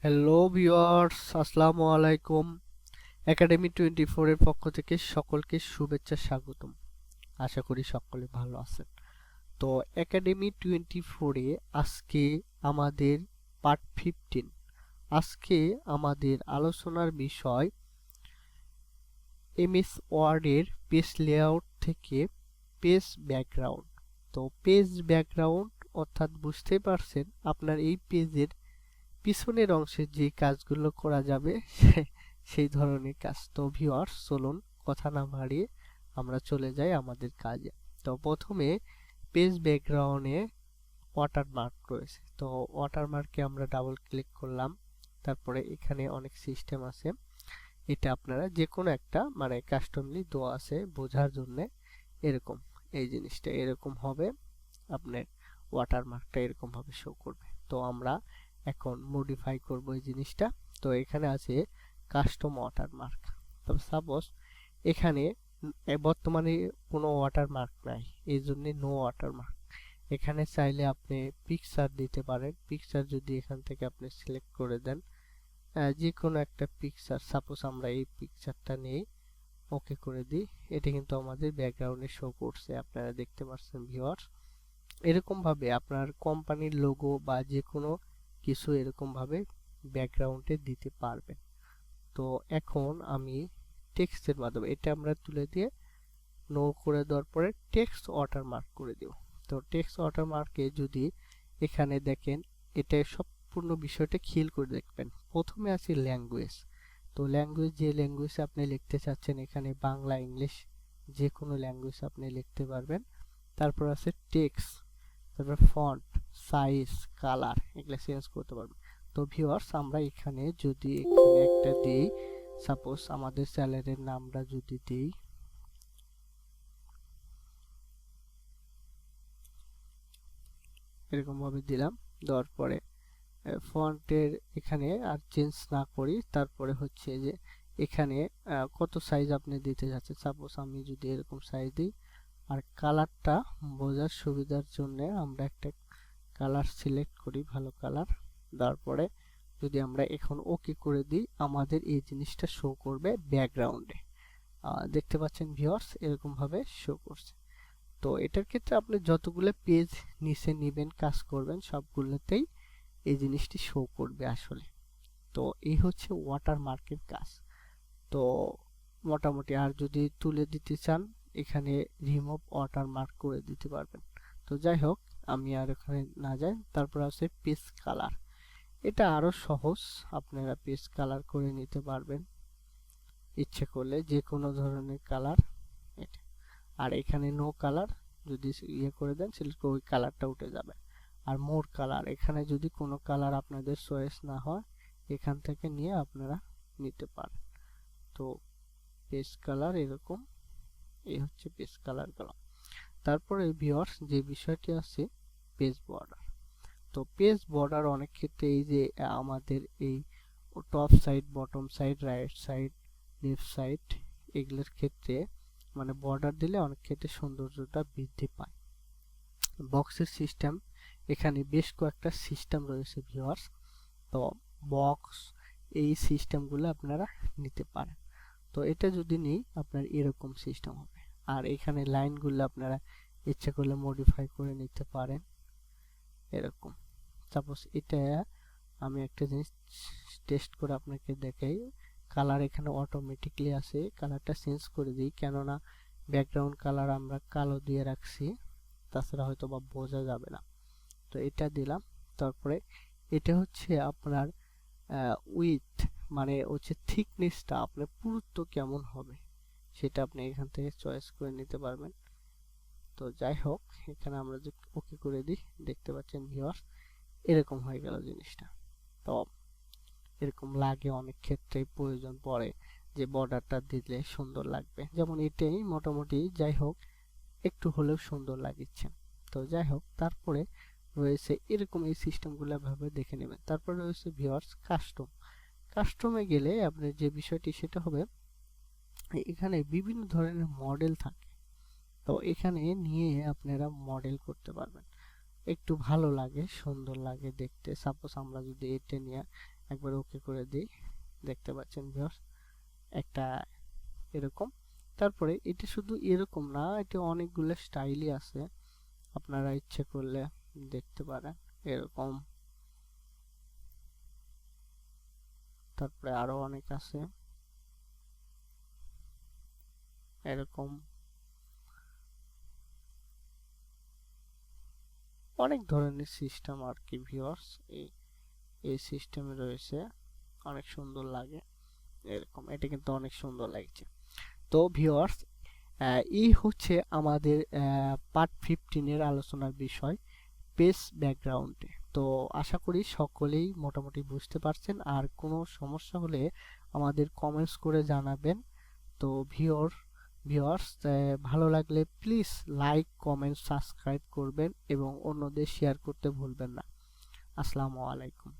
Hello viewers, আসসালামু আলাইকুম। Academy 24 এর পক্ষ থেকে সকলকে শুভেচ্ছা স্বাগতম। আশা করি সকলে ভালো আছেন। তো একাডেমি 24 এ আজকে আমাদের পার্ট 15। আজকে আমাদের আলোচনার বিষয় এমএস ওয়ার্ডের পেজ লেআউট থেকে পেজ ব্যাকগ্রাউন্ড। তো পেজ ব্যাকগ্রাউন্ড অর্থাৎ বুঝতেই পারছেন আপনার এই পেজের পিছনের অংশে যে কাজগুলো করা যাবে সেই ধরনের কাজ। তো ভিউয়ার্স, চলুন কথা না বাড়িয়ে আমরা চলে যাই আমাদের কাজে। তো প্রথমে পেজ ব্যাকগ্রাউন্ডে ওয়াটারমার্ক রয়েছে। তো ওয়াটারমার্কে আমরা ডাবল ক্লিক করলাম। তারপরে এখানে অনেক সিস্টেম আছে, এটা আপনারা যে কোনো একটা কাস্টমলি দেওয়া আছে বোঝার জন্য। এরকম এই জিনিসটা এরকম হবে, আপনার ওয়াটারমার্কটা এরকম ভাবে শো করবে। তো আমরা এখন মডিফাই করব এই জিনিসটা। তো এখানে আছে কাস্টম ওয়াটারমার্ক। তো সাপোজ এখানে বর্তমানে কোনো ওয়াটারমার্ক নাই, এই জন্য নো ওয়াটারমার্ক। এখানে চাইলে আপনি পিকচার দিতে পারেন। পিকচার যদি এখান থেকে আপনি সিলেক্ট করে দেন, যে কোনো একটা পিকচার, সাপোজ আমরা এই পিকচারটা নিয়ে ওকে করে দিই, এটা কিন্তু আমাদের ব্যাকগ্রাউন্ডে শো করছে, আপনারা দেখতে পাচ্ছেন ভিউয়ার্স। এরকম ভাবে আপনার কোম্পানির লোগো বা যে কোনো কিছু এরকম ভাবে ব্যাকগ্রাউন্ডে দিতে পারবেন। তো এখন আমি টেক্সটের মাধ্যমে এটা আমরা তুলে দিয়ে নো করে দেওয়ার পরে টেক্সট ওয়াটারমার্ক করে দেব। তো টেক্সট ওয়াটারমার্কে যদি এখানে দেখেন, এটা সম্পূর্ণ বিষয়টা খেয়াল করে দেখবেন। প্রথমে আছে ল্যাঙ্গুয়েজ। তো ল্যাঙ্গুয়েজ, যে ল্যাঙ্গুয়েজে আপনি লিখতে চাচ্ছেন, এখানে বাংলা, ইংলিশ যে কোনো ল্যাঙ্গুয়েজ আপনি লিখতে পারবেন। তারপর আছে টেক্সট, তারপর ফন্ট, সাইজ, কালার, এগুলো চেঞ্জ করতে পারবেন। তো ভিউয়ার্স, আমরা এখানে যদি এখানে একটা দিই, সাপোজ আমাদের চ্যানেলের নামটা যদি দিই, এরকম ভাবে দিলাম। দেওয়ার পরে ফন্টের এখানে আর চেঞ্জ না করি, তারপরে হচ্ছে যে এখানে কত সাইজ আপনি দিতে যাচ্ছেন, সাপোজ আমি যদি এরকম সাইজ দিই। আর কালারটা বোঝার সুবিধার জন্য আমরা একটা কালার সিলেক্ট করি, ভালো কালার। তারপরে যদি আমরা এখন ওকে করে দিই, আমাদের এই জিনিসটা শো করবে ব্যাকগ্রাউন্ডে। দেখতে পাচ্ছেন ভিউয়ার্স, এরকম ভাবে শো করছে। তো এটার ক্ষেত্রে আপনি যতগুলো পেজ নিচে নেবেন, কাজ করবেন, সবগুলোতেই এই জিনিসটি শো করবে আসলে। তো এই হচ্ছে ওয়াটারমার্কের কাজ। তো মোটামুটি আর যদি তুলে দিতে চান, এখানে রিমুভ ওয়াটারমার্ক করে দিতে পারবেন। তো যাই হোক, আমি আর এখানে না যাই। তারপর আছে পেজ কালার। এটা আরো সহজ, আপনারা পেজ কালার করে নিতে পারবেন ইচ্ছে করলে, যে কোনো ধরনের কালার এটা। আর এখানে নো কালার যদি ইয়ে করে দেন, সিলেক্ট করে ওই কালারটা উঠে যাবে। আর মোর কালার, এখানে যদি কোনো কালার আপনাদের চয়েস না হয়, এখান থেকে নিয়ে আপনারা নিতে পারেন। তো পেজ কালার এরকম, এই হচ্ছে পেজ কালার গুলো। তারপরে ভিউয়ার্স, যে বিষয়টি আছে পেজ বর্ডার। তো পেজ বর্ডার অনেক ক্ষেত্রে এই যে আমাদের এই top side, bottom side, right side, left side, এগুলোর ক্ষেত্রে বর্ডার দিলে অনেক ক্ষেত্রে সৌন্দর্যটা বৃদ্ধি পায়। বক্সের সিস্টেম, এখানে বেশ কয়েকটা সিস্টেম রয়েছে ভিউয়ার্স। তো বক্স, এই সিস্টেমগুলো আপনারা নিতে পারেন। তো এটা যদি নিই, আপনার এরকম সিস্টেম হবে। আর এখানে লাইনগুলো আপনারা ইচ্ছা করলে মডিফাই করে নিতে পারেন এরকম। সাপোজ এটা আমি একটা জিনিস টেস্ট করে আপনাকে দেখাই। কালার এখানে অটোমেটিকলি আছে, কালারটা চেঞ্জ করে দিই, কেননা ব্যাকগ্রাউন্ড কালার আমরা কালো দিয়ে রাখছি, তাছাড়া হয়তো বা বোঝা যাবে না। তো এটা দিলাম। তারপরে এটা হচ্ছে আপনার উইথ, হচ্ছে থিকনেসটা, আপনার পুরুত্ব কেমন হবে সেটা আপনি এখান থেকে চয়েস করে নিতে পারবেন। তো যাই হোক, এখানে আমরা যে ওকে করে দিই, দেখতে পাচ্ছেন ভিউয়ার্স, এরকম হয়ে গেল জিনিসটা। তো এরকম লাগে, অনেক ক্ষেত্রে প্রয়োজন পড়ে যে বর্ডারটা দিলে সুন্দর লাগবে, যেমন এটাই মোটামুটি যাই হোক একটু হলেও সুন্দর লাগিচ্ছে। তো যাই হোক, তারপরে রয়েছে এরকম এই সিস্টেমগুলো ভাবে দেখে নেবেন। তারপরে রয়েছে ভিউয়ার্স কাস্টম। কাস্টমে গেলে আপনার যে বিষয়টি সেটা হবে, এখানে বিভিন্ন ধরনের মডেল থাকে। তো এখানে নিয়ে আপনারা মডেল করতে পারবেন, একটু ভালো লাগে, সুন্দর লাগে দেখতে। সাপোজ আমরা যদি এটা নিয়ে একবার ওকে করে দিই, দেখতে পাচ্ছেন ভিউয়ার্স একটা এরকম। তারপরে এটা শুধু এরকম না, এটা অনেকগুলো স্টাইলই আছে, আপনারা ইচ্ছে করলে দেখতে পারেন এরকম। তারপরে আরো অনেক আছে এরকম, অনেক ধরনের সিস্টেম আর কি ভিউয়ার্স এই সিস্টেমে রয়েছে, অনেক সুন্দর লাগে এরকম। এটা কিন্তু অনেক সুন্দর লাগছে। তো ভিউয়ার্স এই হচ্ছে আমাদের পার্ট 15 এর আলোচনার বিষয়, পেজ ব্যাকগ্রাউন্ডে। তো আশা করি সকলেই মোটামুটি বুঝতে পারছেন, আর কোনো সমস্যা হলে আমাদের কমেন্টস করে জানাবেন। তো ভিউয়ার্স ভালো লাগলে প্লিজ লাইক, কমেন্ট, সাবস্ক্রাইব করবেন এবং অন্যদের শেয়ার করতে ভুলবেন না। আসসালামু আলাইকুম।